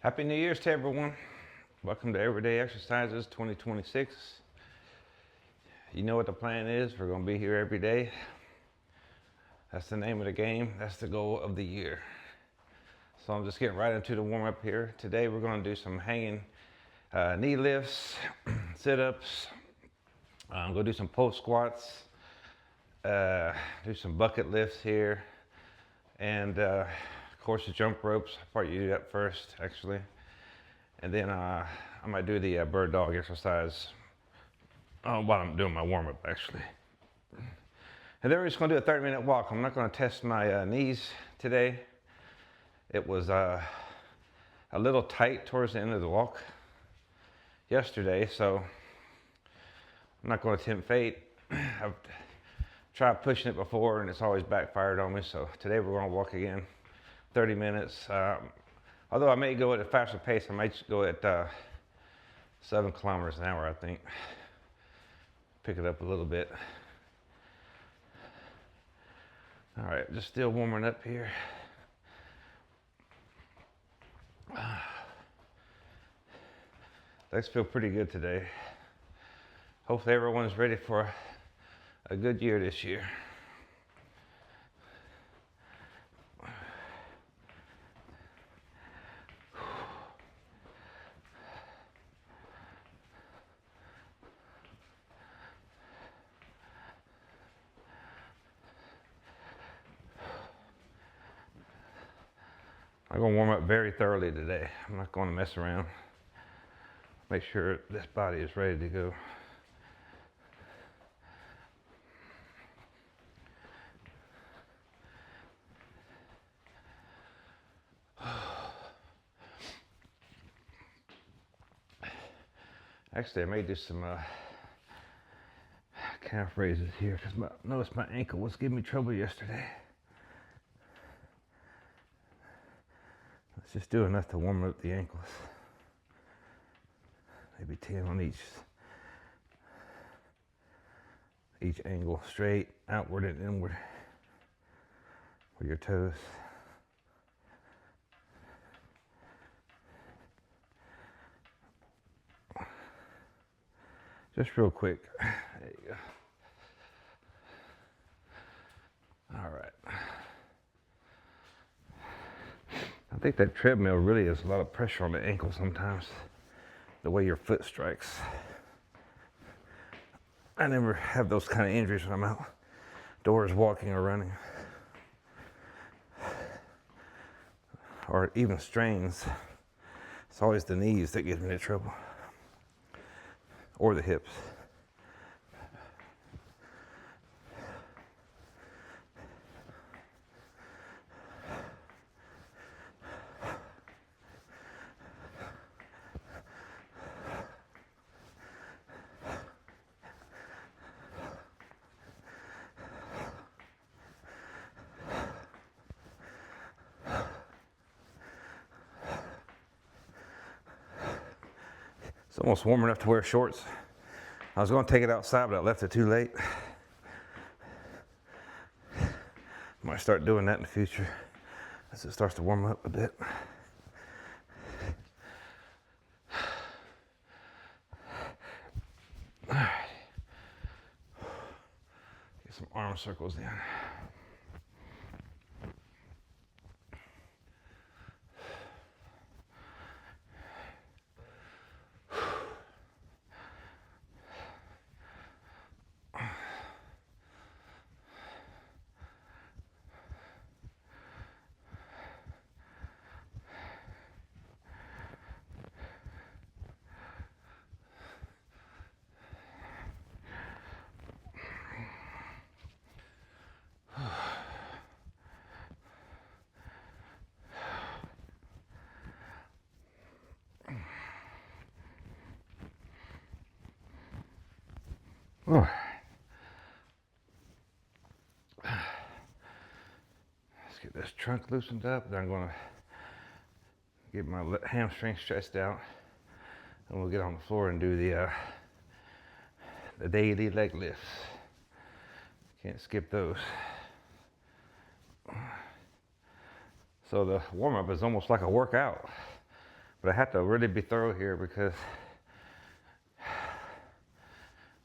Happy New Year's to everyone. Welcome to Everyday Exercises 2026. You know what the plan is. We're going to be here every day. That's the name of the game. That's the goal of the year. So I'm just getting right into the warm up here. Today we're going to do some hanging knee lifts, sit-ups. I'm going to do some post squats, do some bucket lifts here, and of course the jump ropes. I'll probably do that first actually. And then I might do the bird dog exercise while I'm doing my warm up actually. And then we're just gonna do a 30-minute walk. I'm not gonna test my knees today. It was a little tight towards the end of the walk yesterday, so I'm not gonna tempt fate. I've tried pushing it before and it's always backfired on me. So today we're gonna walk again, 30 minutes. Although I may go at a faster pace, I might go at 7 kilometers an hour, I think. Pick it up a little bit. All right, just still warming up here. Legs feel pretty good today. Hopefully everyone's ready for a good year this year. I'm gonna warm up very thoroughly today. I'm not gonna mess around. Make sure this body is ready to go. Actually, I may do some calf raises here because notice my ankle was giving me trouble yesterday. Let's just do enough to warm up the ankles. Maybe 10 on each angle, straight, outward and inward with your toes. Just real quick. There you go. All right. I think that treadmill really is a lot of pressure on the ankle sometimes, the way your foot strikes. I never have those kind of injuries when I'm outdoors walking or running. Or even strains. It's always the knees that get me into trouble. Or the hips. It's almost warm enough to wear shorts. I was going to take it outside, but I left it too late. Might start doing that in the future as it starts to warm up a bit. All right. Get some arm circles in. Oh. Let's get this trunk loosened up. Then I'm going to get my hamstring stretched out, and we'll get on the floor and do the daily leg lifts. Can't skip those. So the warm-up is almost like a workout. But I have to really be thorough here because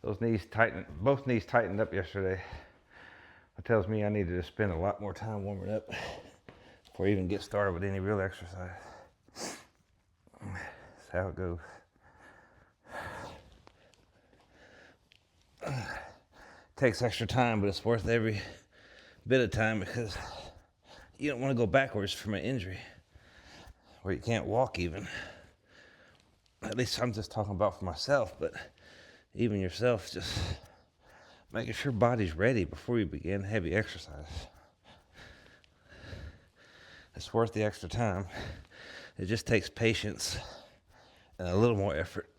both knees tightened up yesterday. It tells me I needed to spend a lot more time warming up before I even get started with any real exercise. That's how it goes. Takes extra time, but it's worth every bit of time because you don't want to go backwards from an injury where you can't walk even. At least I'm just talking about for myself, but even yourself, just making sure body's ready before you begin heavy exercise. It's worth the extra time. It just takes patience and a little more effort.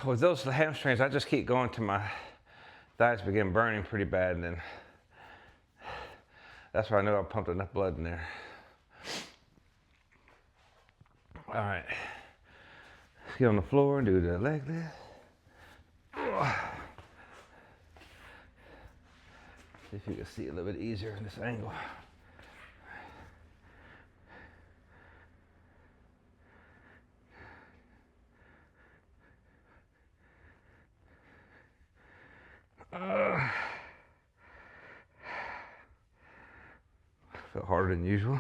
With those hamstrings, I just keep going till my thighs begin burning pretty bad, and then that's where I know I pumped enough blood in there. All right, let's get on the floor and do the leg lift. See if you can see a little bit easier in this angle. Felt harder than usual.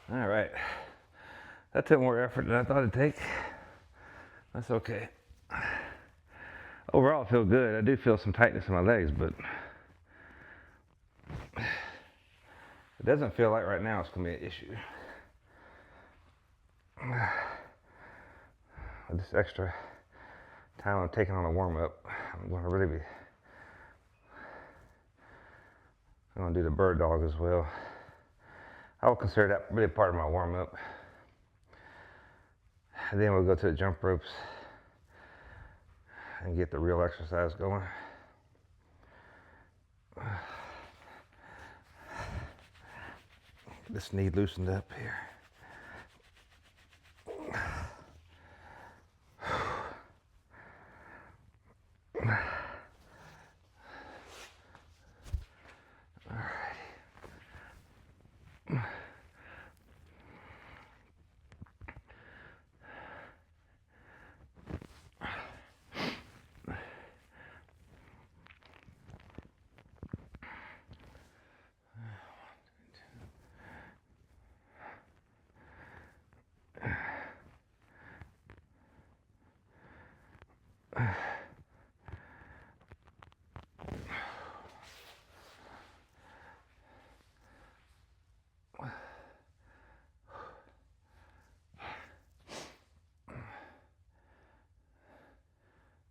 All right, that took more effort than I thought it'd take. That's okay. Overall, I feel good. I do feel some tightness in my legs, but it doesn't feel like right now it's gonna be an issue. With this extra time I'm taking on a warm up, I'm gonna do the bird dog as well. I would consider that really part of my warm up. And then we'll go to the jump ropes and get the real exercise going. This knee loosened up here.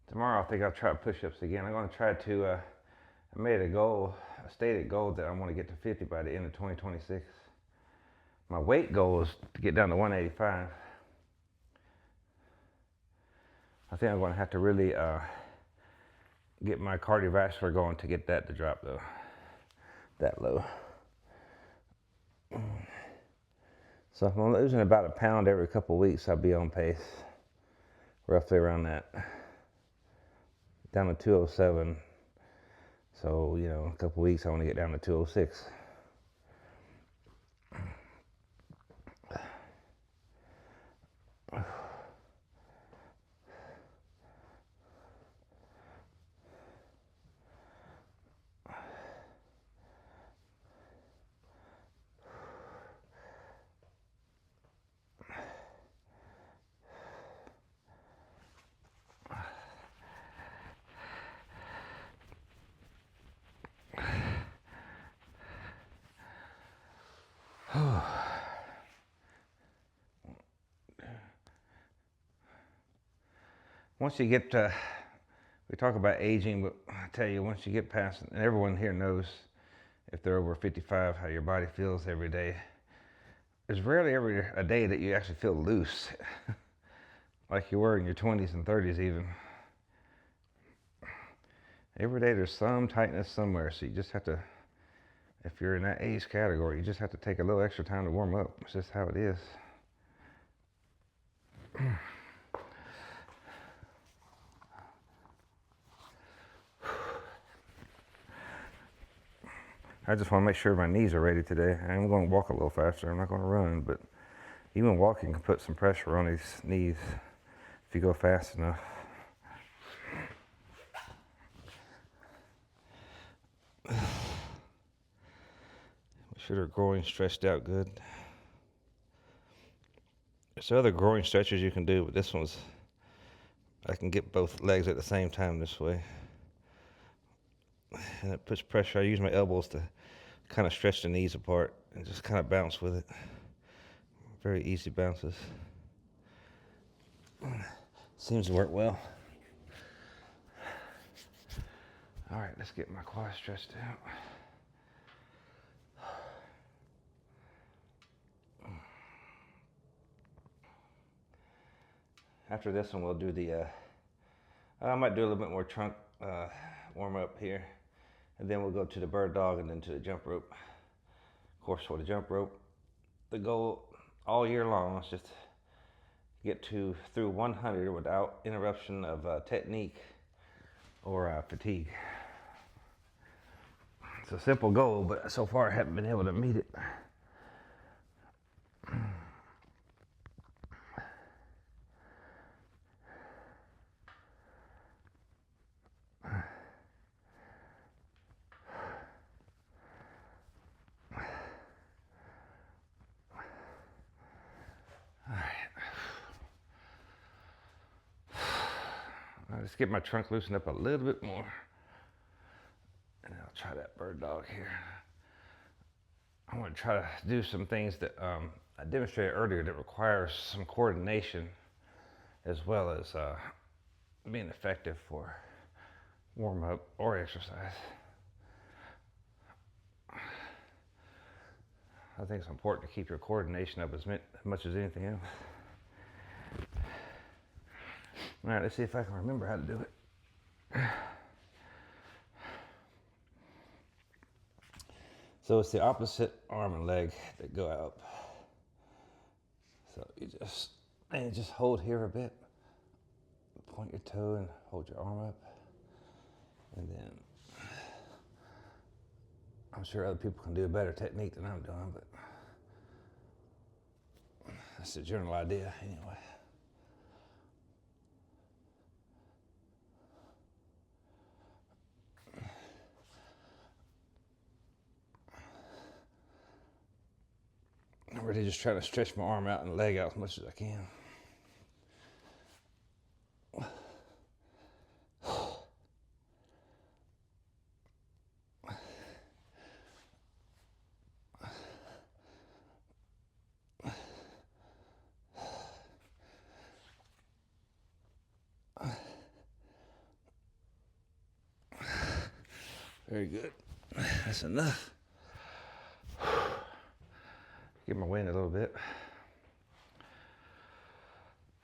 Tomorrow I think I'll try push-ups again. I'm going to try to, I made a stated goal that I want to get to 50 by the end of 2026. My weight goal is to get down to 185. I think I'm going to have to really get my cardiovascular going to get that to drop though, that low. So if I'm losing about a pound every couple of weeks, I'll be on pace, roughly around that. Down to 207. So, you know, a couple weeks I want to get down to 206. once you get to, we talk about aging, but I tell you, once you get past, and everyone here knows if they're over 55 how your body feels every day. There's rarely ever a day that you actually feel loose like you were in your 20s and 30s even. Every day there's some tightness somewhere, so you just have to, if you're in that age category, you just have to take a little extra time to warm up. It's just how it is. I just want to make sure my knees are ready today. I'm going to walk a little faster. I'm not going to run, but even walking can put some pressure on these knees if you go fast enough. Make sure they're groin stretched out good. There's other groin stretches you can do, but this one's, I can get both legs at the same time this way. And it puts pressure. I use my elbows to kind of stretch the knees apart and just kind of bounce with it. Very easy bounces. Seems to work well. All right, let's get my quads stretched out. After this one, we'll do the, I might do a little bit more trunk warm up here. And then we'll go to the bird dog and then to the jump rope. Of course, for the jump rope, the goal all year long is just get through 100 without interruption of technique or fatigue. It's a simple goal, but so far I haven't been able to meet it. Let's get my trunk loosened up a little bit more. And I'll try that bird dog here. I'm going to try to do some things that I demonstrated earlier that requires some coordination as well as being effective for warm up or exercise. I think it's important to keep your coordination up as much as anything else. All right, let's see if I can remember how to do it. So it's the opposite arm and leg that go out. So you just hold here a bit, point your toe and hold your arm up, and then I'm sure other people can do a better technique than I'm doing, but that's the general idea anyway. I'm really just trying to stretch my arm out and leg out as much as I can. Very good. That's enough. Get my wind a little bit.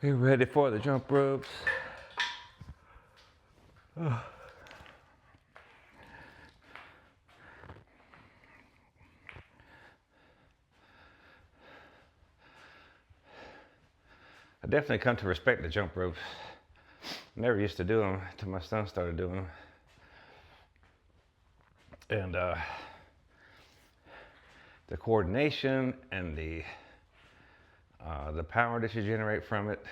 Get ready for the jump ropes. I definitely come to respect the jump ropes. Never used to do them until my son started doing them. And the coordination and the power that you generate from it,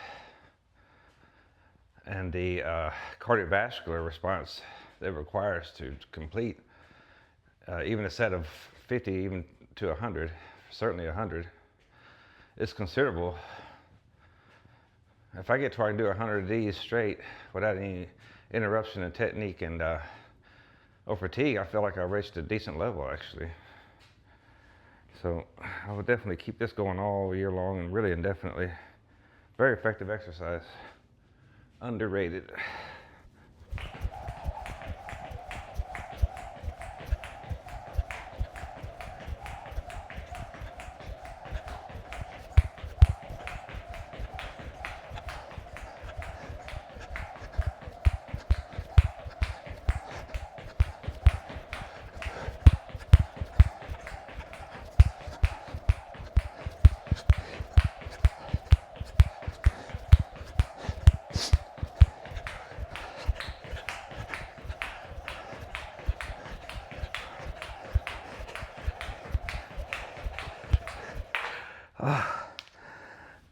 and the cardiovascular response that it requires to complete even a set of 50, even to 100, certainly 100, is considerable. If I get to where I can do 100 of these straight without any interruption in technique and or fatigue, I feel like I reached a decent level actually. So I would definitely keep this going all year long and really indefinitely. Very effective exercise. Underrated.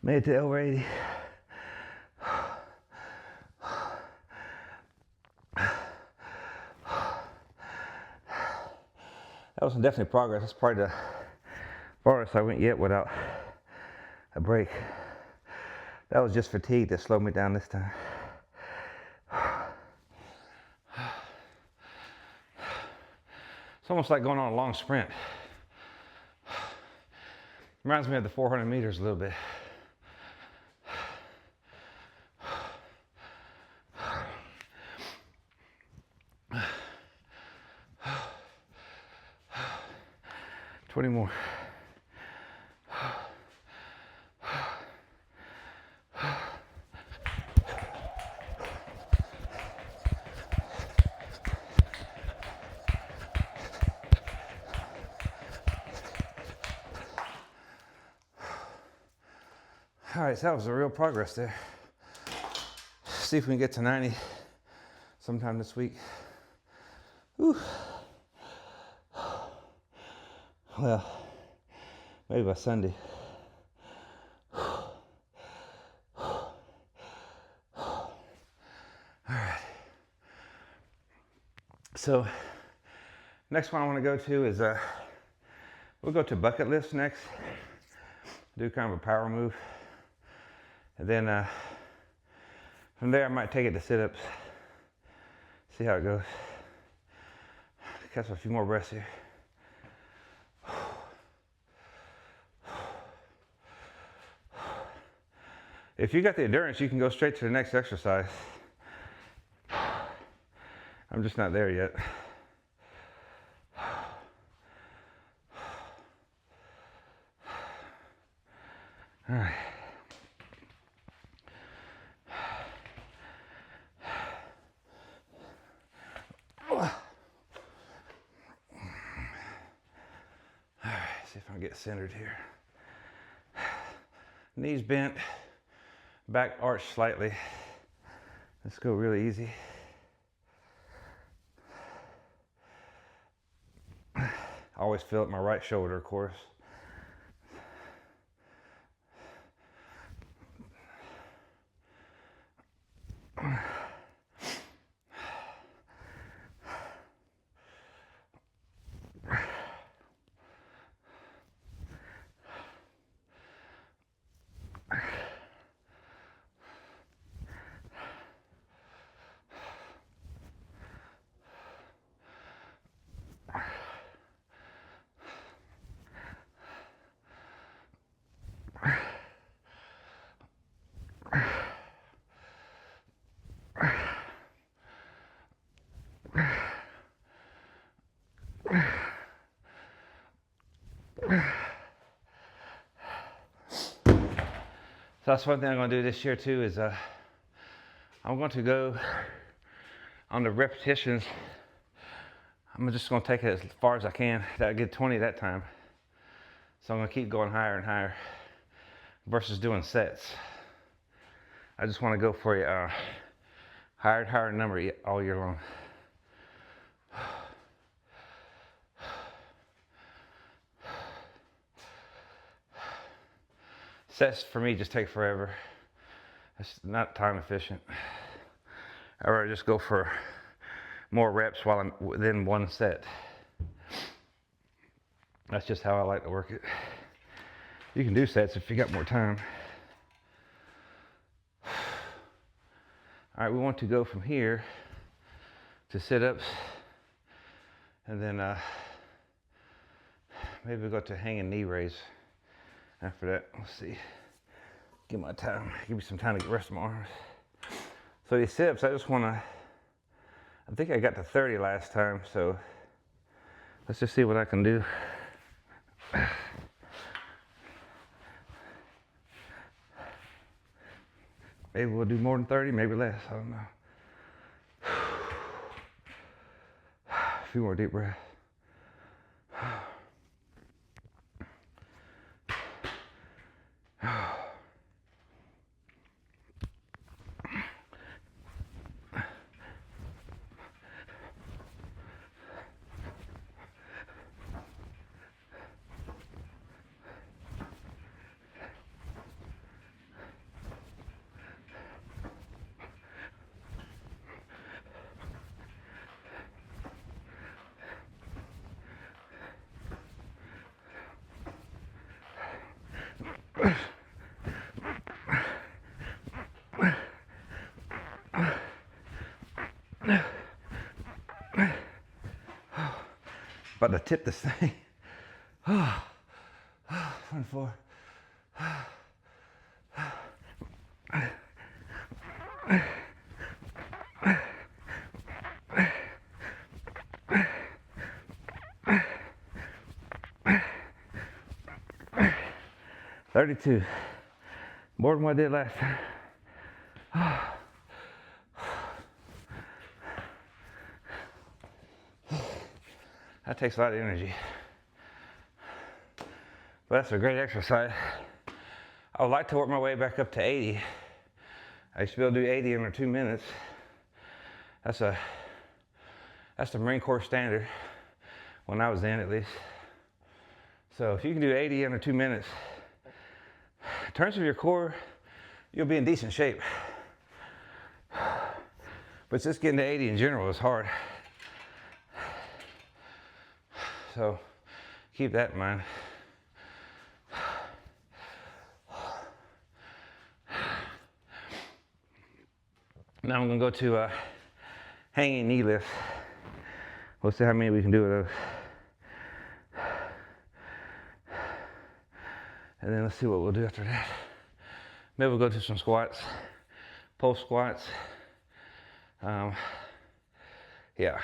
Made it to over 80. That was definitely progress. That's probably the farthest I went yet without a break. That was just fatigue that slowed me down this time. It's almost like going on a long sprint. Reminds me of the 400 meters a little bit. Twenty more. All right, so that was a real progress there. See if we can get to 90 sometime this week. Whew. Well, maybe by Sunday. All right. So, next one I want to go to is we'll go to bucket lifts next. Do kind of a power move. And then from there I might take it to sit-ups. See how it goes. Catch a few more breaths here. If you got the endurance, you can go straight to the next exercise. I'm just not there yet. All right. See if I can get centered here. Knees bent, back arched slightly. Let's go really easy. I always feel it my right shoulder, of course. So that's one thing I'm going to do this year too is I'm going to go on the repetitions. I'm just going to take it as far as I can. That get 20 that time. So I'm going to keep going higher and higher versus doing sets. I just want to go for a higher and higher number all year long. Sets for me just take forever. It's not time efficient. I'd rather just go for more reps while I'm within one set. That's just how I like to work it. You can do sets if you got more time. All right, we want to go from here to sit-ups, and then maybe we'll go to hanging knee raise after that. Let's see. Give me some time to get rest of my arms. So these sit-ups, I just want to, I think I got to 30 last time, so let's just see what I can do. Maybe we'll do more than 30, maybe less, I don't know. A few more deep breaths. About to tip this thing. 24. 32. More than what I did last time. That takes a lot of energy. But that's a great exercise. I would like to work my way back up to 80. I used to be able to do 80 under 2 minutes. That's the Marine Corps standard, when I was in at least. So if you can do 80 under 2 minutes, in terms of your core, you'll be in decent shape. But just getting to 80 in general is hard. So keep that in mind. Now I'm gonna go to hanging knee lifts. We'll see how many we can do with those. And then let's see what we'll do after that. Maybe we'll go to some squats, pulse squats. Yeah.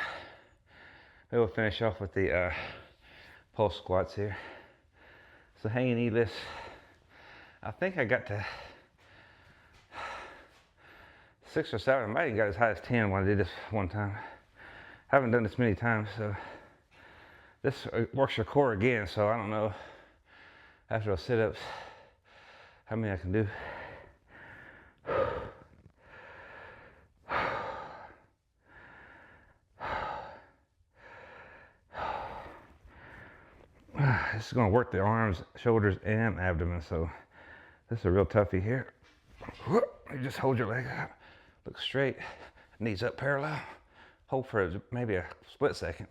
Maybe we'll finish off with the pulse squats here. So hanging knee lifts. I think I got to 6 or 7. I might have got as high as 10 when I did this one time. I haven't done this many times, so this works your core again. So I don't know after those sit-ups how many I can do. This is going to work the arms, shoulders, and abdomen. So this is a real toughie here. You just hold your leg up, look straight, knees up parallel. Hold for maybe a split second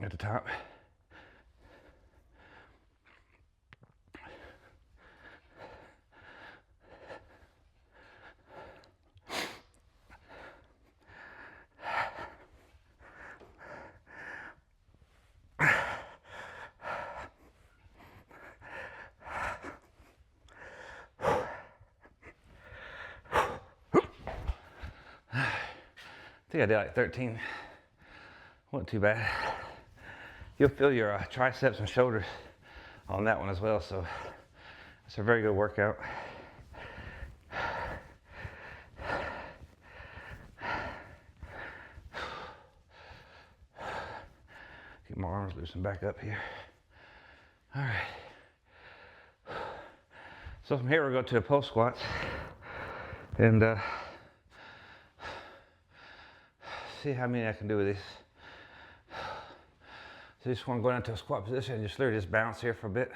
at the top. I think I did like 13. Wasn't too bad. You'll feel your triceps and shoulders on that one as well, so it's a very good workout. Keep my arms loose and back up here. All right. So from here we'll go to a pulse squats and see how many I can do with this. So you just want to go down to a squat position and just literally just bounce here for a bit.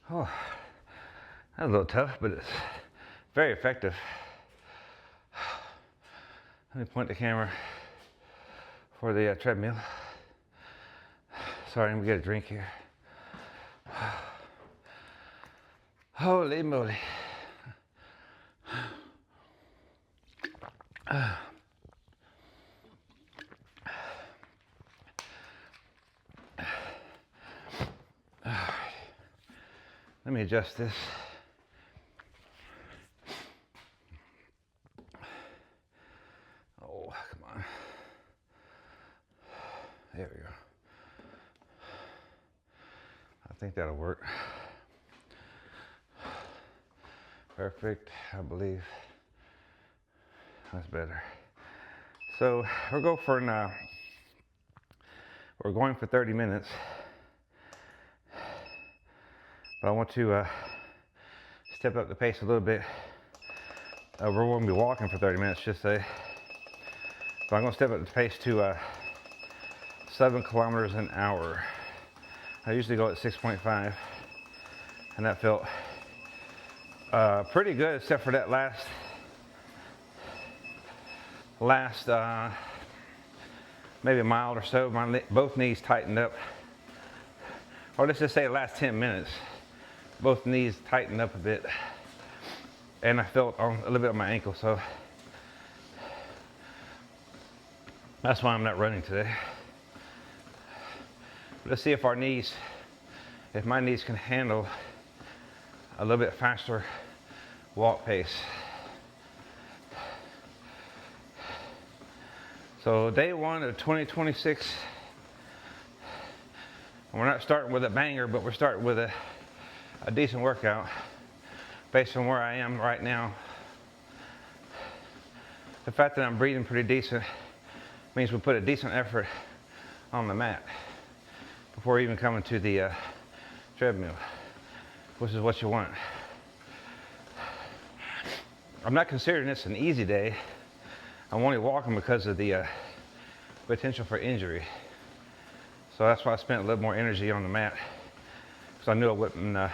Oh, that was a little tough, but it's very effective. Let me point the camera for the treadmill. Sorry, I'm gonna get a drink here. Holy moly. Let me adjust this. Oh, come on. There we go. I think that'll work. Perfect, I believe. That's better. So we're going for 30 minutes. But I want to step up the pace a little bit. We're going to be walking for 30 minutes, just say. But I'm going to step up the pace to 7 kilometers an hour. I usually go at 6.5, and that felt pretty good, except for that last maybe a mile or so. Both knees tightened up, or let's just say the last 10 minutes. Both knees tightened up a bit, and I felt a little bit on my ankle, so that's why I'm not running today. Let's see if my knees can handle a little bit faster walk pace. So day 1 of 2026, we're not starting with a banger, but we're starting with a decent workout based on where I am right now. The fact that I'm breathing pretty decent means we put a decent effort on the mat before even coming to the treadmill, which is what you want. I'm not considering this an easy day. I'm only walking because of the potential for injury. So that's why I spent a little more energy on the mat, because I knew I wouldn't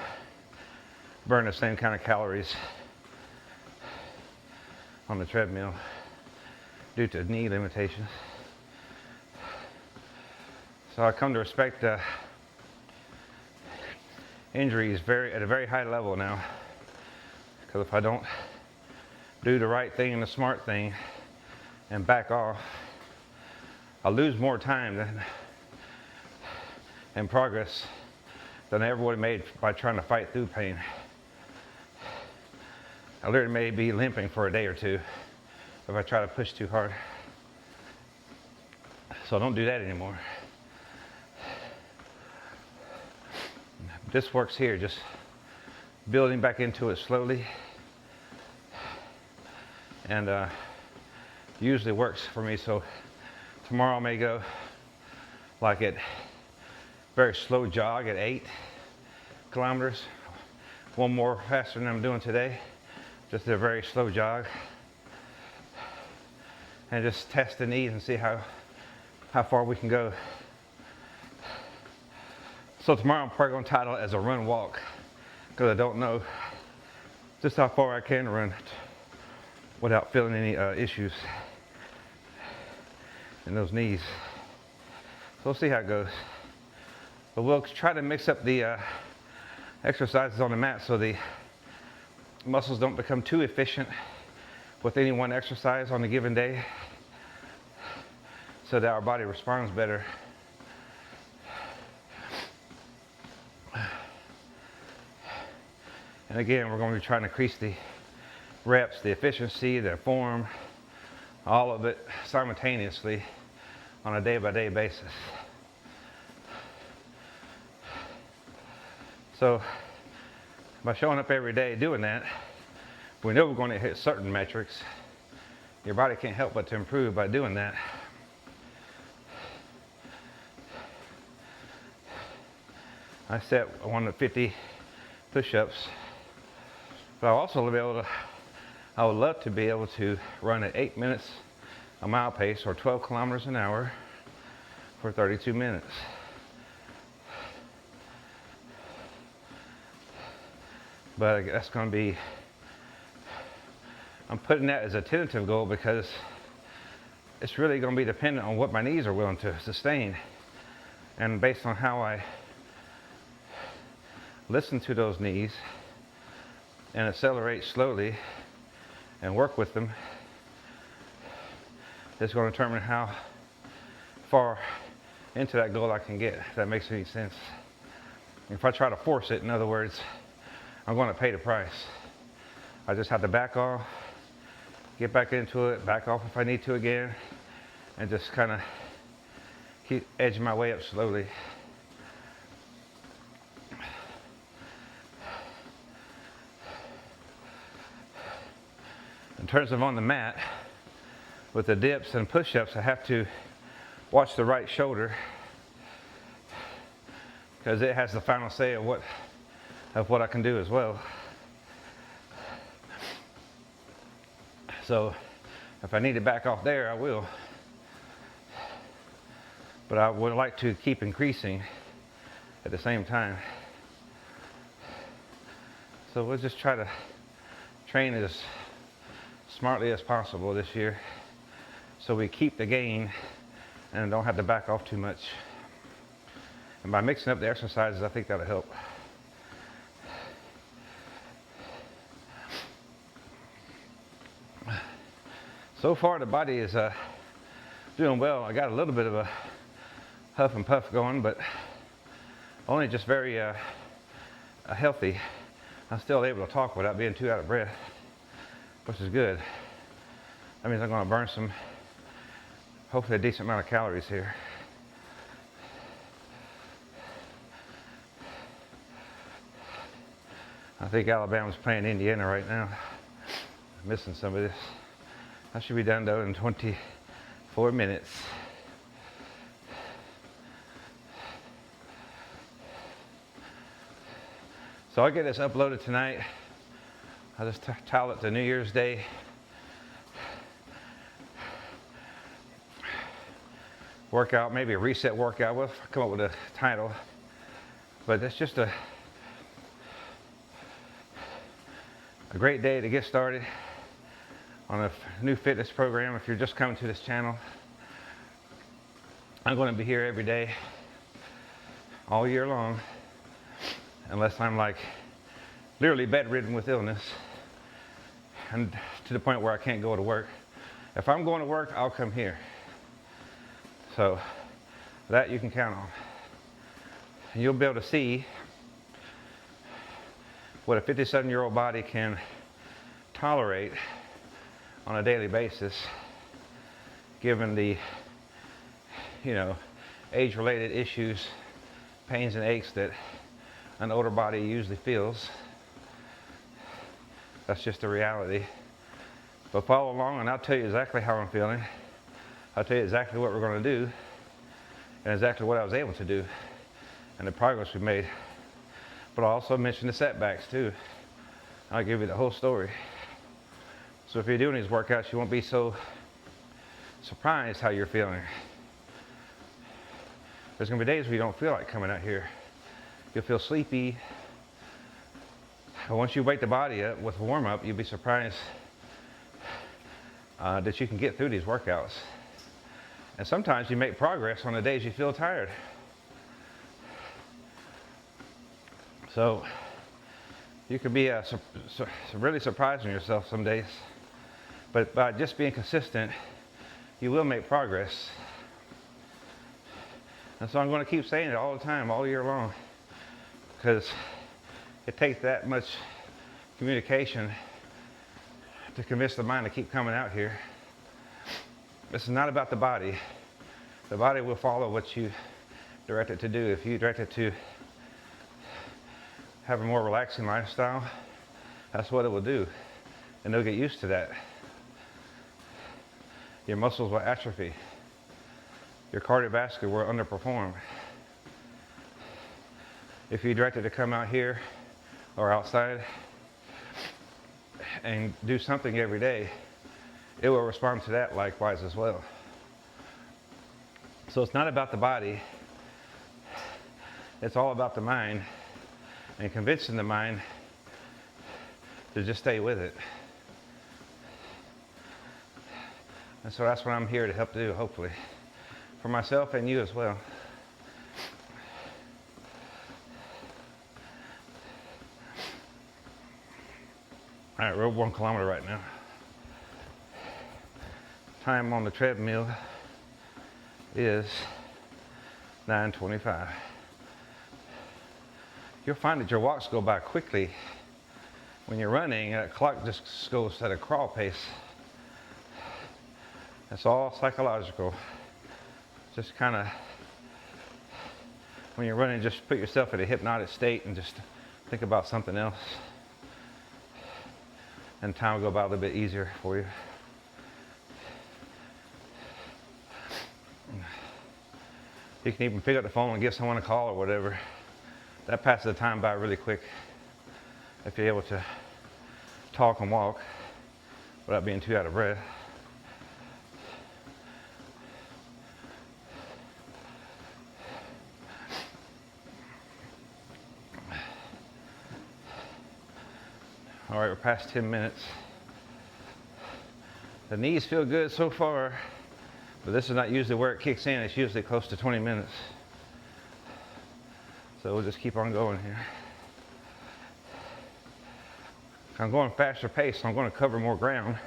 burn the same kind of calories on the treadmill due to knee limitations. So I come to respect injuries at a very high level now, because if I don't do the right thing and the smart thing and back off, I'll lose more time and progress than I ever would have made by trying to fight through pain. I literally may be limping for a day or two if I try to push too hard. So I don't do that anymore. This works here, just building back into it slowly, and usually works for me. So tomorrow I may go like at very slow jog at 8 kilometers, one more faster than I'm doing today, just a very slow jog, and just test the knees and see how far we can go. So tomorrow I'm probably going to title it as a run walk, because I don't know just how far I can run without feeling any issues in those knees. So we'll see how it goes. But we'll try to mix up the exercises on the mat so the muscles don't become too efficient with any one exercise on a given day, so that our body responds better. And again, we're going to be trying to increase the reps, the efficiency, the form, all of it simultaneously on a day-by-day basis. So by showing up every day doing that, we know we're going to hit certain metrics. Your body can't help but to improve by doing that. I set 150 push-ups, but I would love to be able to run at 8 minutes a mile pace, or 12 kilometers an hour for 32 minutes. But that's going to be, I'm putting that as a tentative goal because it's really going to be dependent on what my knees are willing to sustain. And based on how I listen to those knees and accelerate slowly and work with them, it's going to determine how far into that goal I can get, if that makes any sense. If I try to force it, in other words, I'm going to pay the price. I just have to back off, get back into it, back off if I need to again, and just kind of keep edging my way up slowly. In terms of on the mat, with the dips and push-ups, I have to watch the right shoulder because it has the final say of what I can do as well. So if I need to back off there, I will. But I would like to keep increasing at the same time. So we'll just try to train as smartly as possible this year so we keep the gain and don't have to back off too much. And by mixing up the exercises, I think that'll help. So far the body is doing well. I got a little bit of a huff and puff going, but only just very healthy. I'm still able to talk without being too out of breath, which is good. That means I'm going to burn some, hopefully a decent amount of calories here. I think Alabama's playing Indiana right now. I'm missing some of this. I should be done though in 24 minutes. So I'll get this uploaded tonight. I'll just title it to New Year's Day workout, maybe a reset workout. We'll come up with a title. But it's just a great day to get started on a new fitness program. If you're just coming to this channel, I'm going to be here every day, all year long, unless I'm like literally bedridden with illness and to the point where I can't go to work. If I'm going to work, I'll come here. So that you can count on. And you'll be able to see what a 57-year-old body can tolerate on a daily basis, given the, age-related issues, pains and aches that an older body usually feels. That's just the reality. But follow along and I'll tell you exactly how I'm feeling. I'll tell you exactly what we're going to do and exactly what I was able to do and the progress we made. But I'll also mention the setbacks too. I'll give you the whole story. So if you're doing these workouts, you won't be so surprised how you're feeling. There's going to be days where you don't feel like coming out here. You'll feel sleepy. But once you wake the body up with warm-up, you'll be surprised that you can get through these workouts. And sometimes you make progress on the days you feel tired. So you could be really surprising yourself some days. But by just being consistent, you will make progress. And so I'm going to keep saying it all the time, all year long, because it takes that much communication to convince the mind to keep coming out here. This is not about the body. The body will follow what you direct it to do. If you direct it to have a more relaxing lifestyle, that's what it will do. And they'll get used to that. Your muscles will atrophy. Your cardiovascular will underperform. If you direct it to come out here or outside and do something every day, it will respond to that likewise as well. So it's not about the body. It's all about the mind and convincing the mind to just stay with it. And so that's what I'm here to help do, hopefully, for myself and you as well. All right, we're 1 kilometer right now. Time on the treadmill is 9:25. You'll find that your walks go by quickly. When you're running, that clock just goes at a crawl pace. It's all psychological. Just kind of, when you're running, just put yourself in a hypnotic state and just think about something else. And time will go by a little bit easier for you. You can even pick up the phone and give someone a call or whatever. That passes the time by really quick if you're able to talk and walk without being too out of breath. All right, we're past 10 minutes. The knees feel good so far, but this is not usually where it kicks in. It's usually close to 20 minutes. So we'll just keep on going here. I'm going faster pace, so I'm going to cover more ground.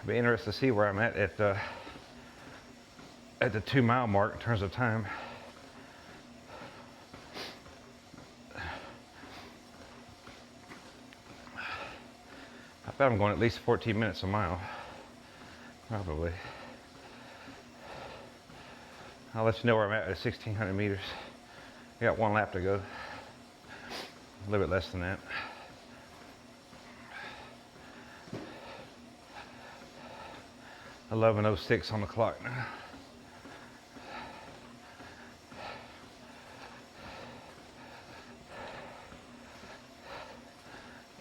It'll be interesting to see where I'm at the 2 mile mark in terms of time. I bet I'm going at least 14 minutes a mile, probably. I'll let you know where I'm at 1,600 meters. I got 1 lap to go, a little bit less than that. $11:06 on the clock now.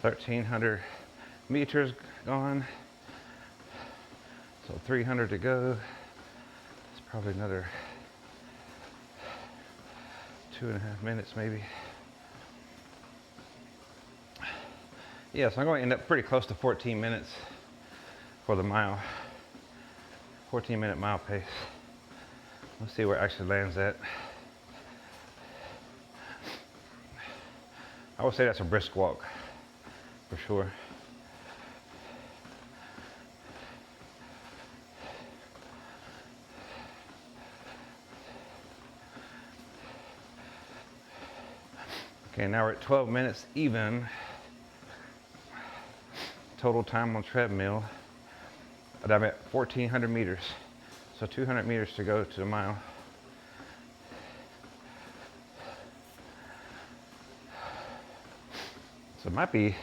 $1,300 meters gone, so 300 to go. It's probably another 2.5 minutes maybe. Yeah, so I'm going to end up pretty close to 14 minutes for the mile. 14-minute mile pace. Let's see where it actually lands at. I would say that's a brisk walk, for sure. Okay, now we're at 12 minutes even. Total time on treadmill. But I'm at 1,400 meters. So 200 meters to go to the mile. So it might be a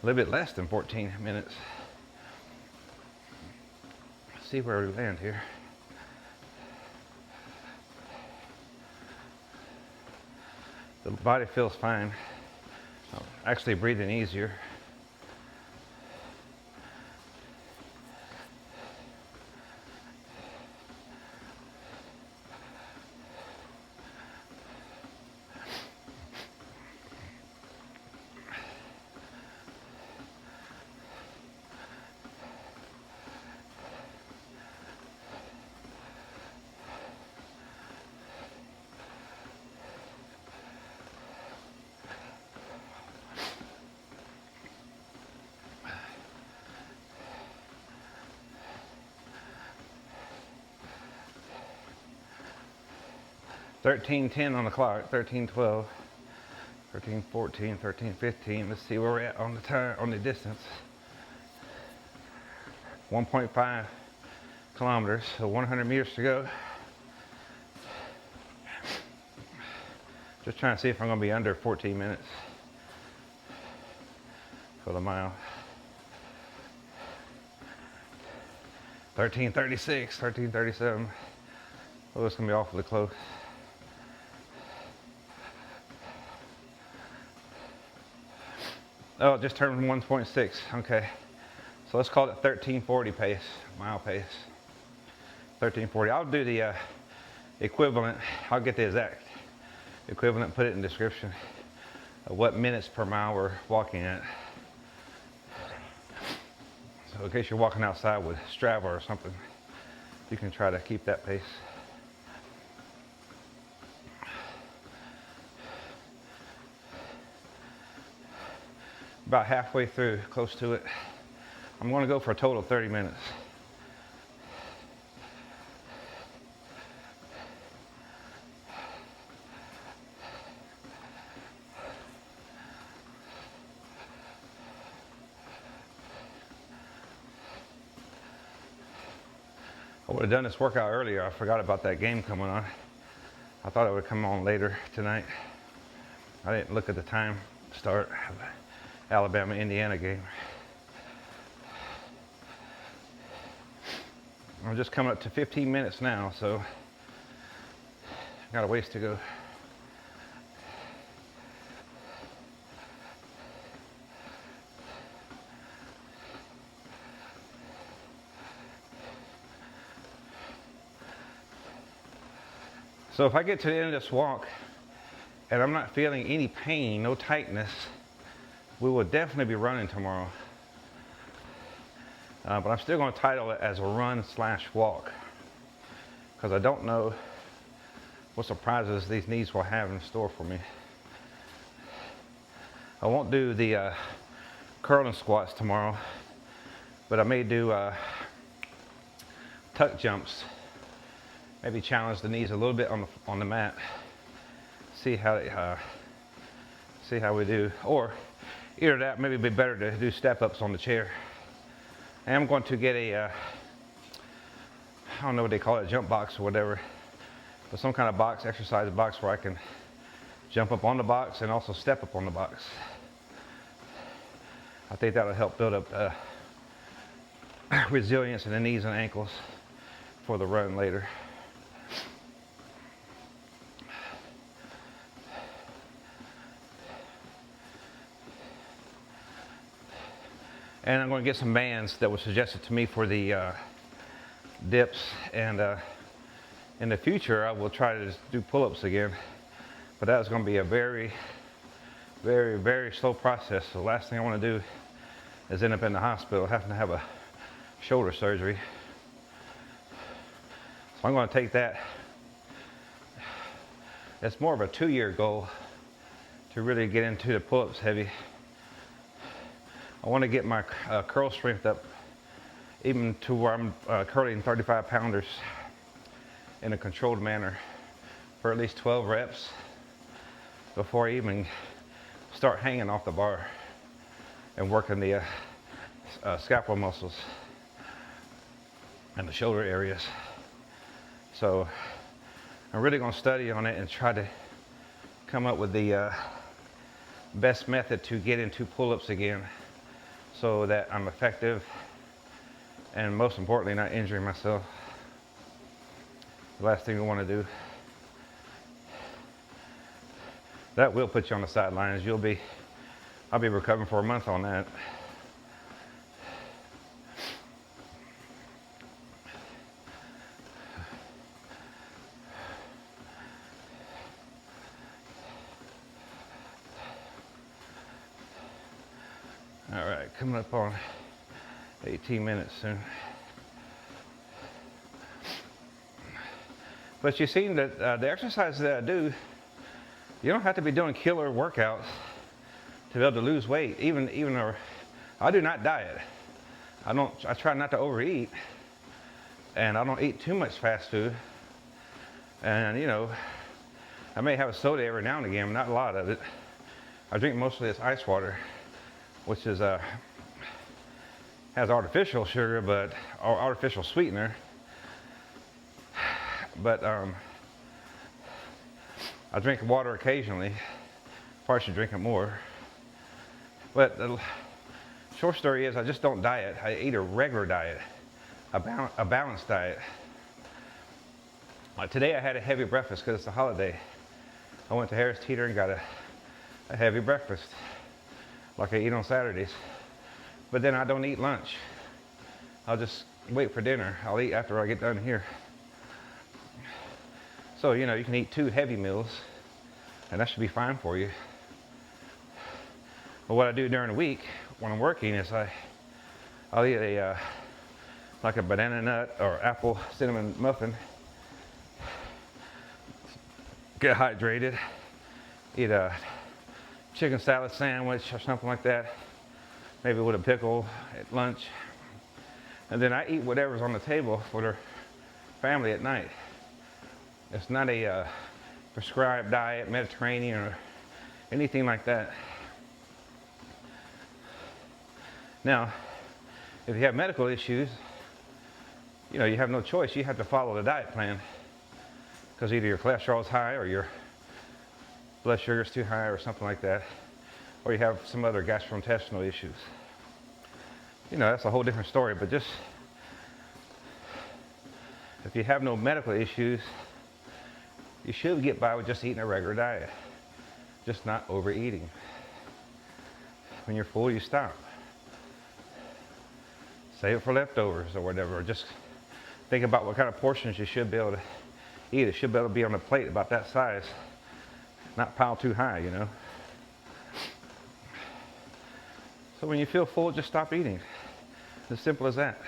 little bit less than 14 minutes. Let's see where we land here. The body feels fine. I'm actually breathing easier. $13:10 on the clock, 13:12, 13:14, 13:15. Let's see where we're at on the time, on the distance. 1.5 kilometers, so 100 meters to go. Just trying to see if I'm going to be under 14 minutes for the mile. 13:36, 13:37. Oh, it's going to be awfully close. Oh, it just turned 1.6. Okay. So let's call it 13:40 pace, mile pace. 13:40. I'll do the equivalent. I'll get the exact equivalent, put it in the description of what minutes per mile we're walking at. So in case you're walking outside with Strava or something, you can try to keep that pace. About halfway through, close to it. I'm going to go for a total of 30 minutes. I would have done this workout earlier. I forgot about that game coming on. I thought it would come on later tonight. I didn't look at the time start. Alabama-Indiana game. I'm just coming up to 15 minutes now, so got a ways to go. So if I get to the end of this walk and I'm not feeling any pain, no tightness, we will definitely be running tomorrow. But I'm still going to title it as a run/walk because I don't know what surprises these knees will have in store for me. I won't do the curling squats tomorrow, but I may do tuck jumps. Maybe challenge the knees a little bit on the mat. See how we do. Or either that, maybe it'd be better to do step-ups on the chair. And I'm going to get a, I don't know what they call it, jump box or whatever, but some kind of box, exercise box where I can jump up on the box and also step up on the box. I think that'll help build up resilience in the knees and ankles for the run later. And I'm going to get some bands that were suggested to me for the dips. And in the future, I will try to just do pull-ups again. But that is going to be a very, very, very slow process. So the last thing I want to do is end up in the hospital having to have a shoulder surgery. So I'm going to take that. It's more of a 2-year goal to really get into the pull-ups heavy. I want to get my curl strength up even to where I'm curling 35 pounders in a controlled manner for at least 12 reps before I even start hanging off the bar and working the scapula muscles and the shoulder areas. So I'm really going to study on it and try to come up with the best method to get into pull-ups again, so that I'm effective and most importantly not injuring myself. The last thing we want to do. That will put you on the sidelines. I'll be recovering for a month on that. All right, coming up on 18 minutes soon. But you've seen that the exercises that I do, you don't have to be doing killer workouts to be able to lose weight. Even I do not diet. I try not to overeat, and I don't eat too much fast food. And you know, I may have a soda every now and again, but not a lot of it. I drink mostly this ice water, which is has artificial sugar, but or artificial sweetener. But I drink water occasionally. Probably should drink it more. But the short story is, I just don't diet. I eat a regular diet, a balanced diet. Today I had a heavy breakfast because it's a holiday. I went to Harris Teeter and got a heavy breakfast, like I eat on Saturdays. But then I don't eat lunch. I'll just wait for dinner. I'll eat after I get done here. So, you know, you can eat 2 heavy meals, and that should be fine for you. But what I do during the week when I'm working is I I'll eat like a banana nut or apple cinnamon muffin, get hydrated, eat a chicken salad sandwich or something like that, maybe with a pickle at lunch, and then I eat whatever's on the table for the family at night. It's not a prescribed diet, Mediterranean or anything like that. Now, if you have medical issues, you know, you have no choice. You have to follow the diet plan because either your cholesterol is high or your blood sugar is too high or something like that, or you have some other gastrointestinal issues. You know, that's a whole different story, but just if you have no medical issues, you should get by with just eating a regular diet, just not overeating. When you're full, you stop. Save it for leftovers or whatever, or just think about what kind of portions you should be able to eat. It should be able to be on a plate about that size, not piled too high, you know. So when you feel full, just stop eating. As simple as that.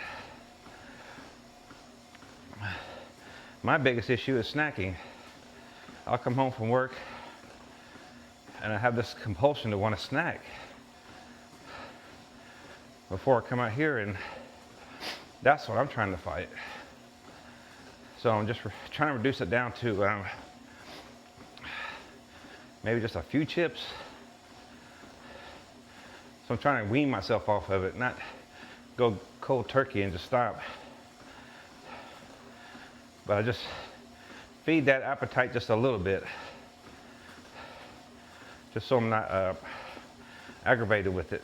My biggest issue is snacking. I'll come home from work and I have this compulsion to want to snack before I come out here, and that's what I'm trying to fight. So I'm just trying to reduce it down to maybe just a few chips. So I'm trying to wean myself off of it, not go cold turkey and just stop. But I just feed that appetite just a little bit, just so I'm not aggravated with it,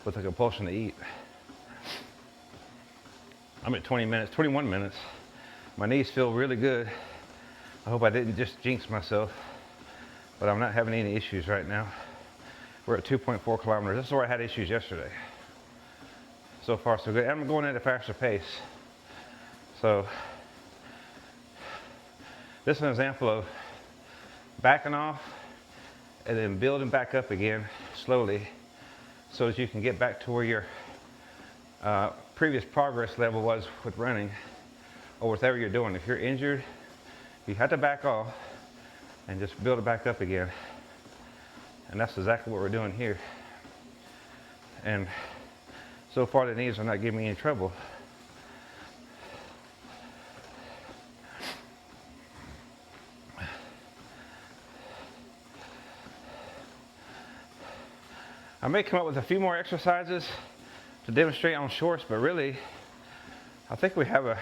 with the compulsion to eat. I'm at 21 minutes. My knees feel really good. I hope I didn't just jinx myself, but I'm not having any issues right now. We're at 2.4 kilometers. This is where I had issues yesterday. So far, so good. And I'm going at a faster pace. So this is an example of backing off and then building back up again slowly so that you can get back to where your previous progress level was with running or whatever you're doing. If you're injured, you have to back off and just build it back up again. And that's exactly what we're doing here. And so far the knees are not giving me any trouble. I may come up with a few more exercises to demonstrate on shorts, but really, I think we have a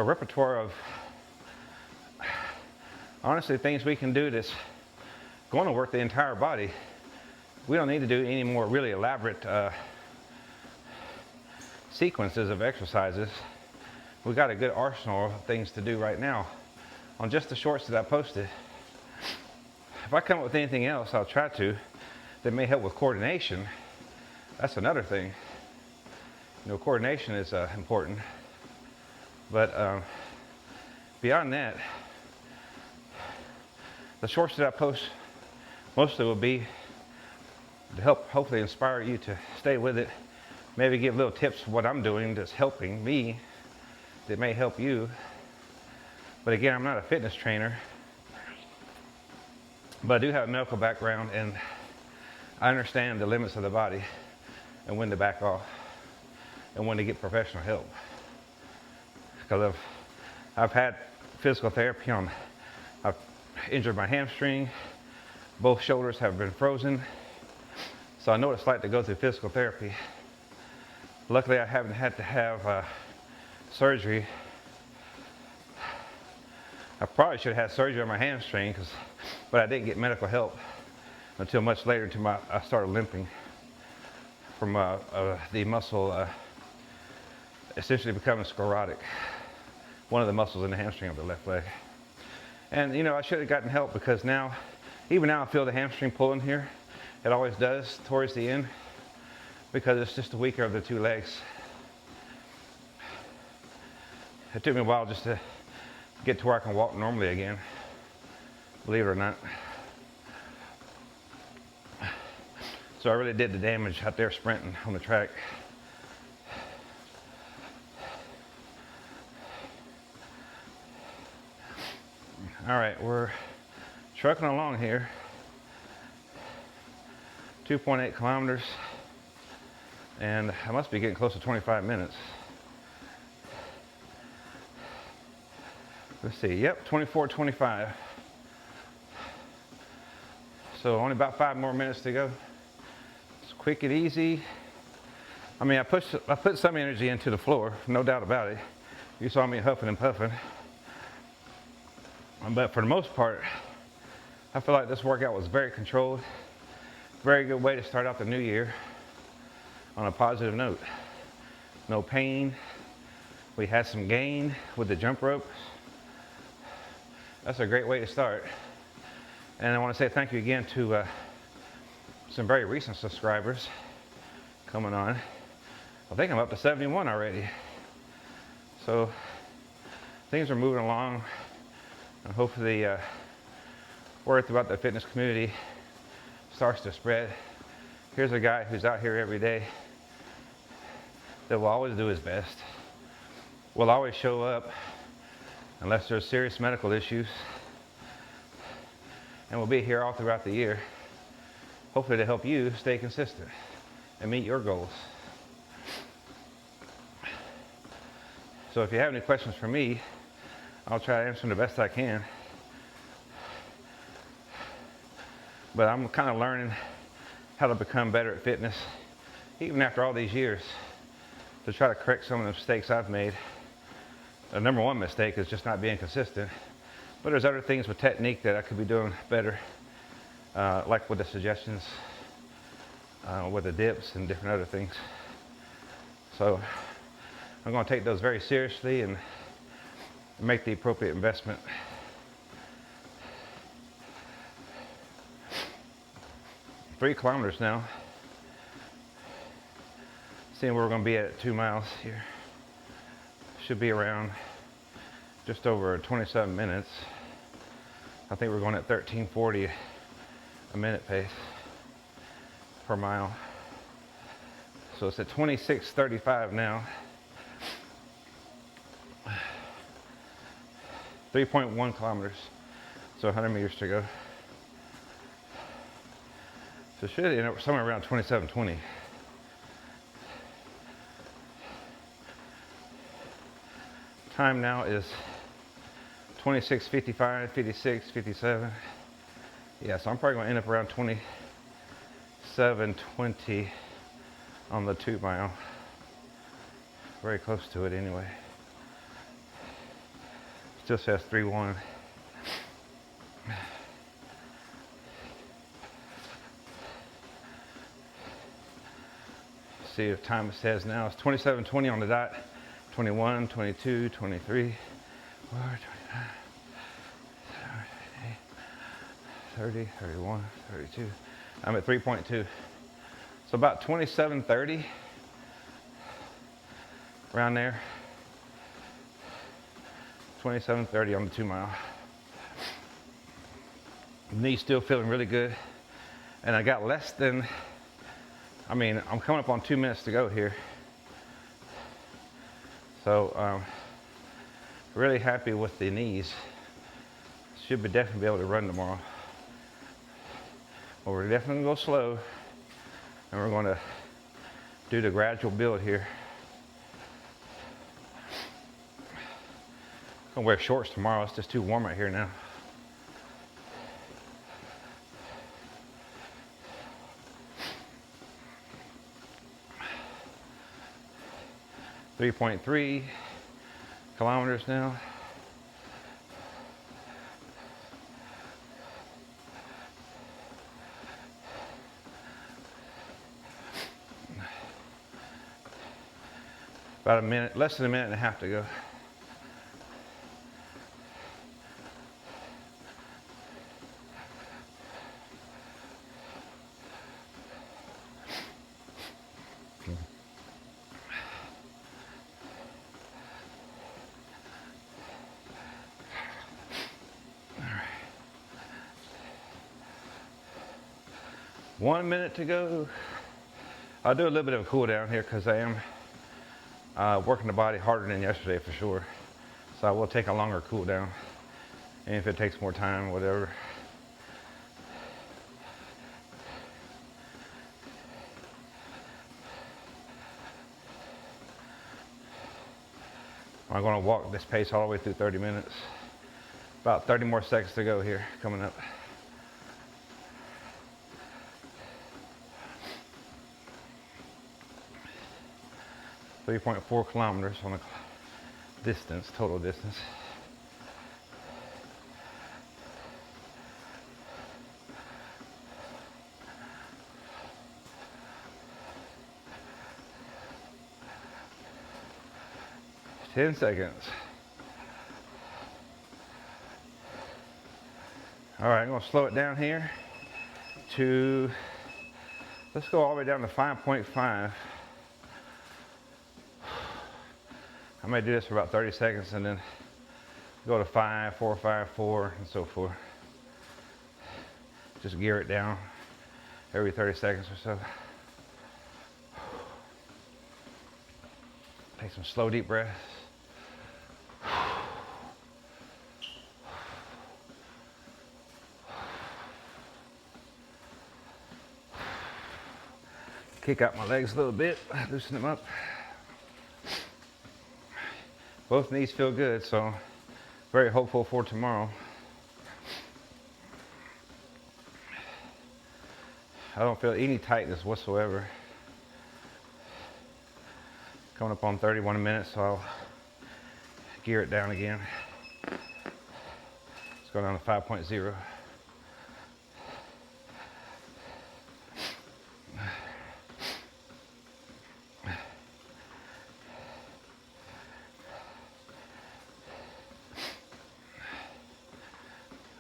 repertoire of, honestly, things we can do that's going to work the entire body. We don't need to do any more really elaborate sequences of exercises. We got a good arsenal of things to do right now on just the shorts that I posted. If I come up with anything else, I'll try to, that may help with coordination. That's another thing. You know, coordination is important. But beyond that, the shorts that I post mostly will be to help hopefully inspire you to stay with it. Maybe give little tips of what I'm doing that's helping me that may help you. But again, I'm not a fitness trainer, but I do have a medical background and I understand the limits of the body and when to back off and when to get professional help. Because I've had physical therapy on, I've injured my hamstring, both shoulders have been frozen, so I know what it's like to go through physical therapy. Luckily, I haven't had to have surgery. I probably should have had surgery on my hamstring, but I didn't get medical help until much later, until I started limping from the muscle essentially becoming sclerotic. One of the muscles in the hamstring of the left leg. And you know, I should have gotten help because now, even now I feel the hamstring pulling here. It always does towards the end because it's just the weaker of the two legs. It took me a while just to get to where I can walk normally again, believe it or not. So I really did the damage out there sprinting on the track. All right, we're trucking along here. 2.8 kilometers, and I must be getting close to 25 minutes. Let's see, yep, 24:25. So only about 5 more minutes to go. It's quick and easy. I mean, I put some energy into the floor, no doubt about it. You saw me huffing and puffing. But for the most part, I feel like this workout was very controlled. Very good way to start out the new year on a positive note. No pain. We had some gain with the jump rope. That's a great way to start. And I want to say thank you again to some very recent subscribers coming on. I think I'm up to 71 already. So things are moving along, and hopefully the word throughout the fitness community starts to spread. Here's a guy who's out here every day that will always do his best, will always show up unless there's serious medical issues, and will be here all throughout the year, hopefully to help you stay consistent and meet your goals. So if you have any questions for me, I'll try to answer them the best I can. But I'm kind of learning how to become better at fitness, even after all these years, to try to correct some of the mistakes I've made. The number one mistake is just not being consistent. But there's other things with technique that I could be doing better, like with the suggestions, with the dips and different other things. So I'm going to take those very seriously and make the appropriate investment. Three kilometers now. Seeing where we're going to be at 2 miles here. Should be around just over 27 minutes. I think we're going at 13:40 a minute pace per mile. So it's at 26:35 now. 3.1 kilometers, so 100 meters to go. So it should end up somewhere around 27:20. Time now is 26:55, 56, 57. Yeah, so I'm probably going to end up around 27:20 on the 2 mile. Very close to it anyway. Still says 3:1. See what time it says now. It's 27:20 on the dot. 21, 22, 23, 24, 29, 30, 31, 32. I'm at 3.2. So about 27:30, around there. 27:30 on the 2 mile. Knee's still feeling really good. And I got less than, I'm coming up on 2 minutes to go here. So really happy with the knees. Should be definitely be able to run tomorrow. But we're definitely gonna go slow, and we're gonna do the gradual build here. I'm gonna wear shorts tomorrow. It's just too warm out here now. .3 kilometers now. About a minute, less than a minute and a half to go. All right. 1 minute to go. I'll do a little bit of a cool down here because I am working the body harder than yesterday for sure. So I will take a longer cool down. And if it takes more time, whatever. I'm going to walk this pace all the way through 30 minutes. About 30 more seconds to go here, coming up. .4 kilometers on the distance, total distance. Ten seconds. All right, I'm gonna slow it down here to, let's go all the way down to 5.5. I may do this for about 30 seconds and then go to 5, 4, 5, 4, and so forth. Just gear it down every 30 seconds or so. Take some slow, deep breaths. Kick out my legs a little bit, loosen them up. Both knees feel good, so very hopeful for tomorrow. I don't feel any tightness whatsoever. Coming up on 31 minutes, so I'll gear it down again. Let's go down to 5.0.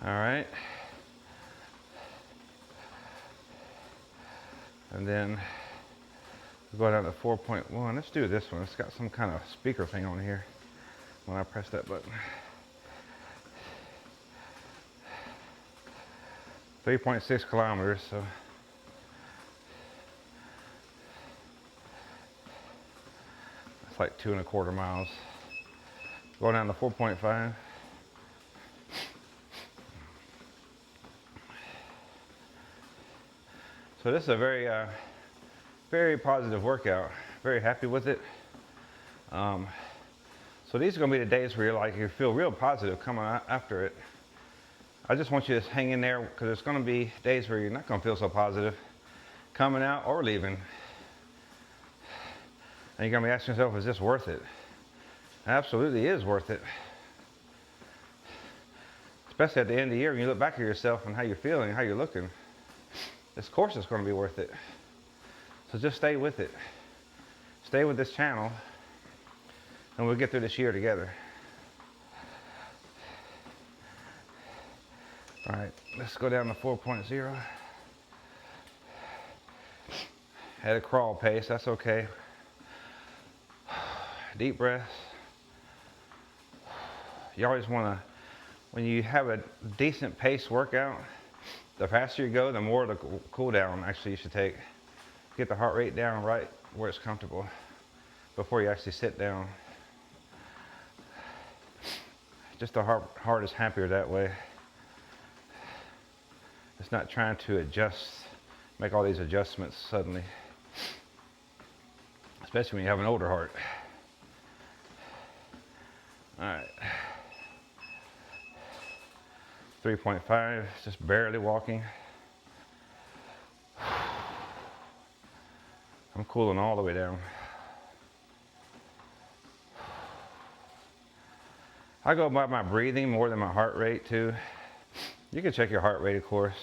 All right. And then we'll go down to 4.1. Let's do this one. It's got some kind of speaker thing on here when I press that button. 3.6 kilometers, so it's like 2.25 miles. Going down to 4.5. So this is a very positive workout. Very happy with it. So these are gonna be the days where you feel real positive coming after it. I just want you to hang in there because there's gonna be days where you're not gonna feel so positive coming out or leaving. And you're gonna be asking yourself, is this worth it? It absolutely is worth it. Especially at the end of the year when you look back at yourself and how you're feeling, how you're looking. This course is going to be worth it. So just stay with it. Stay with this channel and we'll get through this year together. All right, let's go down to 4.0. At a crawl pace, that's okay. Deep breaths. You always want to, when you have a decent pace workout, the faster you go, the more the cool down actually you should take. Get the heart rate down right where it's comfortable before you actually sit down. Just the heart is happier that way. It's not trying to adjust, make all these adjustments suddenly. Especially when you have an older heart. All right. 3.5, just barely walking. I'm cooling all the way down. I go by my breathing more than my heart rate too. You can check your heart rate, of course.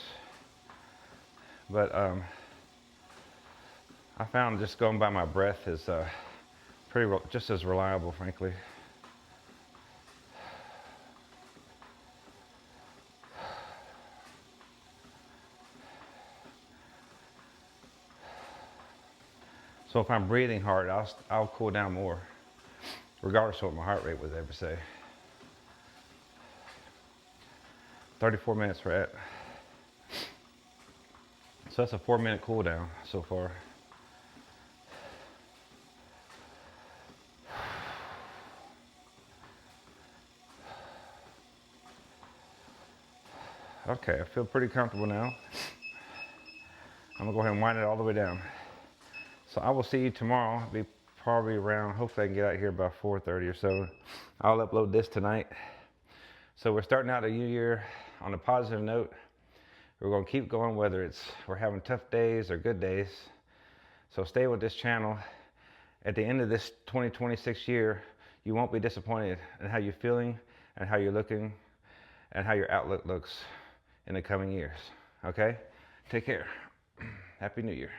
But I found just going by my breath is just as reliable, frankly. So if I'm breathing hard, I'll cool down more, regardless of what my heart rate would ever say. 34 minutes we're at. So that's a 4-minute cool down so far. Okay, I feel pretty comfortable now. I'm gonna go ahead and wind it all the way down. So I will see you tomorrow. I'll be probably around, hopefully I can get out here by 4:30 or so. I'll upload this tonight. So we're starting out a new year on a positive note. We're gonna keep going whether we're having tough days or good days. So stay with this channel. At the end of this 2026 year, you won't be disappointed in how you're feeling and how you're looking and how your outlook looks in the coming years. Okay? Take care. Happy New Year.